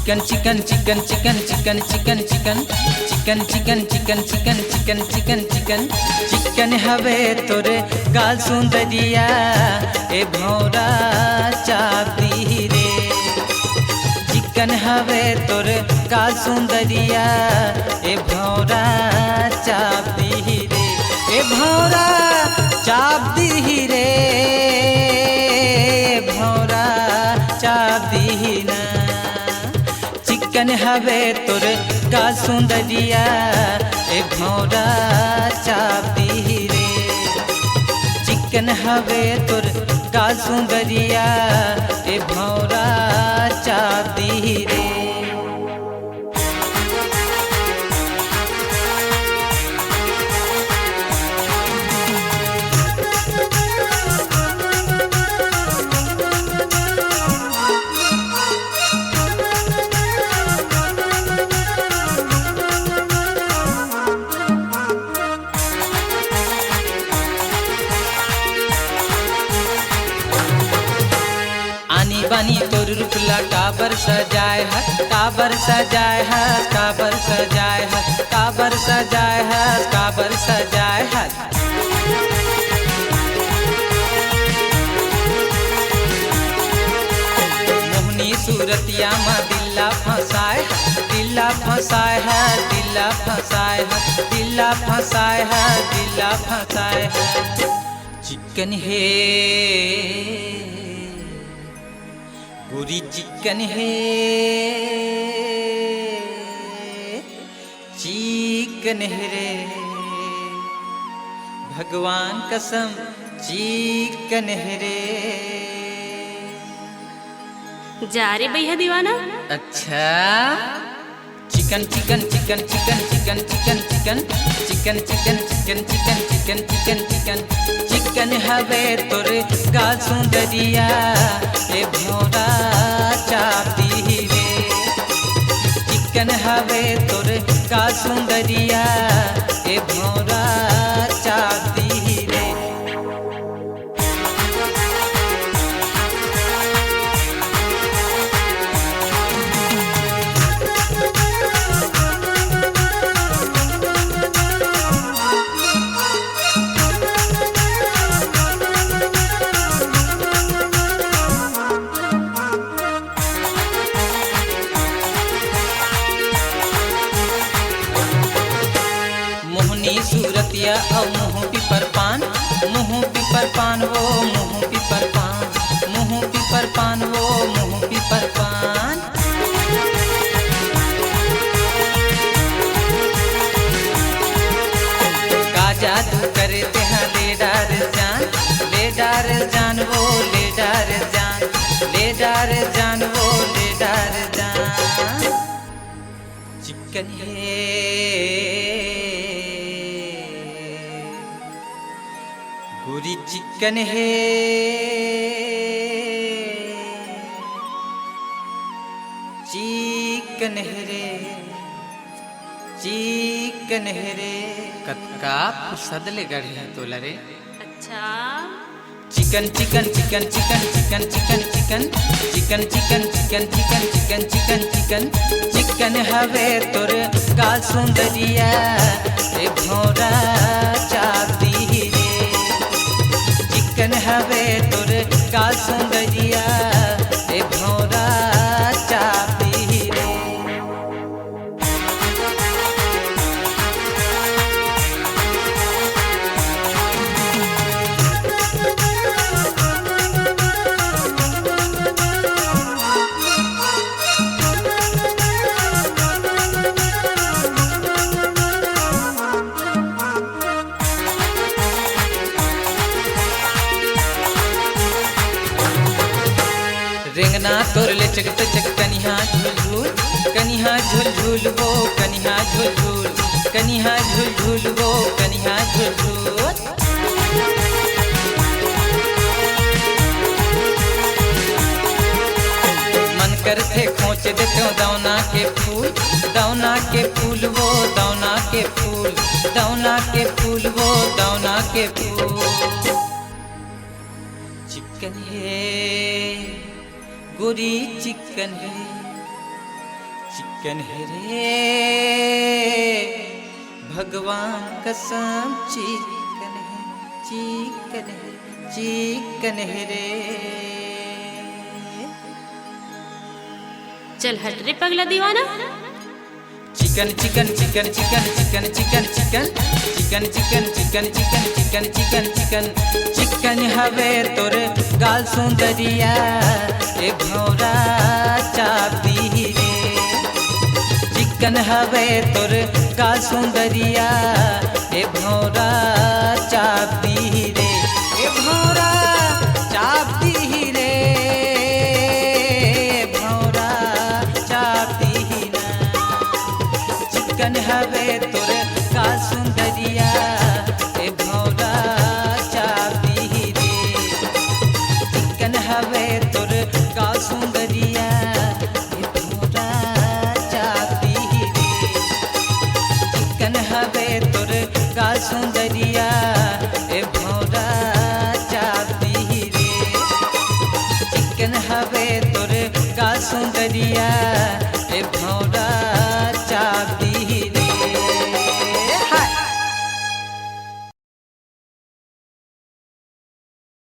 चिकन चिकन चिकन चिकन चिकन चिकन चिकन चिकन चिकन चिकन चिकन चिकन चिकन चिकन चिकन हवे तोरे गाल सुंदरिया ए भौरा चाबी रे। चिकन हवे तोरे गाल सुंदरिया ए भौरा चाबी रे। ए भौरा चाबी रे भौरा चाबी ना। चिकन हवे तोर गाल सुंदरिया ए भौरा चाबी रे। चिकन हवे तोर गाल सुंदरिया ए भौरा चाबी रे। बानी तोर रूपला काबर सजाए है काबर सजाए है काबर सजाए है काबर सजाए है काबर सजाए है। मोहनी सूरतिया में दिल्ला फंसाए है दिल्ला फंसाए है दिल्ला फंसाए है दिल्ला फंसाए है दिल्ला फंसाए है। चिकन है पूरी चिकन है चिकन है रे भगवान कसम चिकन है रे। जा रे भैया दीवाना। अच्छा चिकन चिकन चिकन चिकन चिकन चिकन चिकन चिकन चिकन चिकन चिकन चिकन चिकन चिकन चिकन हवे तोरे गाल सुंदरिया ए भौरा चाबी रे। चिकन हवे तोरे गाल सुंदरिया ए भौरा चाबी रे। सूरतिया और मुँह पिपर पान वो मुँह पिपर पान वो मुँह पिपर पान। का जादू करते हैं ले डार जान वो ले डार जान वो ले डार जान। चिकन है पूरी चिकन है चिकन है रे चिकन है रे कतका सदले गढ़े तो लरे। अच्छा चिकन चिकन चिकन चिकन चिकन चिकन चिकन चिकन चिकन चिकन चिकन चिकन चिकन चिकन चिकन हवे तोर गाल सुंदरिया ए भौरा चाबी रे। चिकन हवे तोर गाल सुंदरिया ए भौरा चाबी रे। रेंगना तोर ले चकत चक कनिहा झूल झूल वो कनिहा झूल वो कनिहा झूल। मन करते खोच देते दौना के फूल वो दौना के फूल वो दौना के फूल। चिकन है गोरी चिकन है चिकन है रे भगवान कसम चिकन है चिकन है चिकन है रे। चल हट रे पगला दीवाना। चिकन चिकन चिकन चिकन चिकन चिकन चिकन चिकन चिकन चिकन चिकन चिकन चिकन चिकन चिकन हवे तोर गाल सुंदरिया ए भौरा चापी रे। चिकन हवे तोर गाल सुंदरिया ए भौरा चापी रे ए भौरा चापी रे भौरा चापी ना। चिकन हवे तोर गाल सुंदरिया ए भौरा चापी रे। चिकन हवे तोर गाल सुंदरिया ए भौरा चापी रे। चिकन हवे तोर गाल सुंदरिया ए भौरा चापी रे। चिकन हवे तोर गाल सुंदरिया ए भौरा